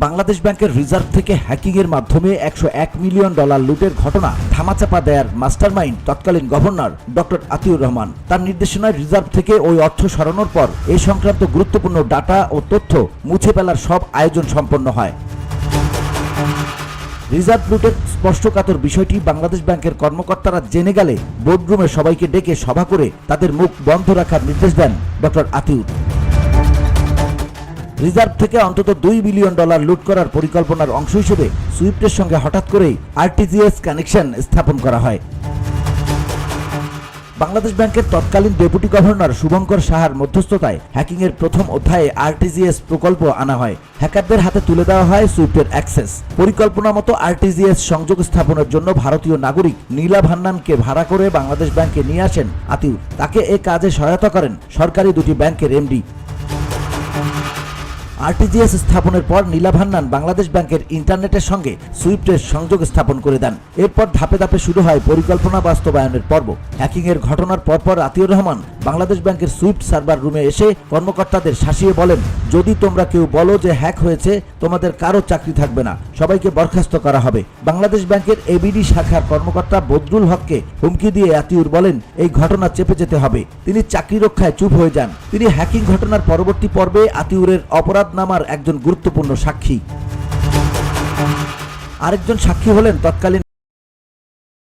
বাংলাদেশ ব্যাংকের রিজার্ভ থেকে হ্যাকিংয়ের মাধ্যমে $101 মিলিয়ন লুটের ঘটনা ধামাচাপা দেয়ার মাস্টারমাইন্ড তৎকালীন গভর্নর ডক্টর আতিউর রহমান। তার নির্দেশনায় রিজার্ভ থেকে ওই অর্থ সরানোর পর এই সংক্রান্ত গুরুত্বপূর্ণ ডাটা ও তথ্য মুছে ফেলার সব আয়োজন সম্পন্ন হয়। রিজার্ভ লুটের স্পষ্টকাতর বিষয়টি বাংলাদেশ ব্যাংকের কর্মকর্তারা জেনে গেলে বোর্ডরুমে সবাইকে ডেকে সভা করে তাদের মুখ বন্ধ রাখার নির্দেশ দেন ডক্টর আতিউর। রিজার্ভ থেকে অন্তত $2 বিলিয়ন লুট করার পরিকল্পনার অংশ হিসেবে সুইফটের সঙ্গে হঠাৎ করেই আরটিজিএস কানেকশন স্থাপন করা হয়। বাংলাদেশ ব্যাংকের তৎকালীন ডেপুটি গভর্নর শুভঙ্কর সাহার মধ্যস্থতায় হ্যাকিংয়ের প্রথম অধ্যায়ে আরটিজিএস প্রকল্প আনা হয়। হ্যাকারদের হাতে তুলে দেওয়া হয় সুইফটের অ্যাক্সেস। পরিকল্পনা মতো আরটিজিএস সংযোগ স্থাপনের জন্য ভারতীয় নাগরিক নীলা ভান্নানকে ভাড়া করে বাংলাদেশ ব্যাংকে নিয়ে আসেন আতিউর। তাকে এ কাজে সহায়তা করেন সরকারি দুটি ব্যাংকের এমডি। আরটিজিএস স্থাপনের পর নীলা ভান্নান বাংলাদেশ ব্যাংকের ইন্টারনেটের সঙ্গে সুইফটের সংযোগ স্থাপন করে দেন। এরপর ধাপে ধাপে শুরু হয় পরিকল্পনা বাস্তবায়নের পর্ব। হ্যাকিংয়ের ঘটনার পরপর আতিউর রহমান বাংলাদেশ ব্যাংকের সুইফট সার্ভার রুমে এসে কর্মকর্তাদের শাসিয়ে বলেন, যদি তোমরা কেউ বলো যে হ্যাক হয়েছে, তোমাদের কারো চাকরি থাকবে না, সবাইকে বরখাস্ত করা হবে। বাংলাদেশ ব্যাংকের এবিডি শাখার কর্মকর্তা বদরুল হককে হুমকি দিয়ে আতিউর বলেন, এই ঘটনা চেপে যেতে হবে। তিনি চাকরি রক্ষায় চুপ হয়ে যান। তিনি হ্যাকিং ঘটনার পরবর্তী পর্বে আতিউরের অপরাধ নামার একজন গুরুত্বপূর্ণ সাক্ষী। আরেকজন সাক্ষী হলেন তৎকালীন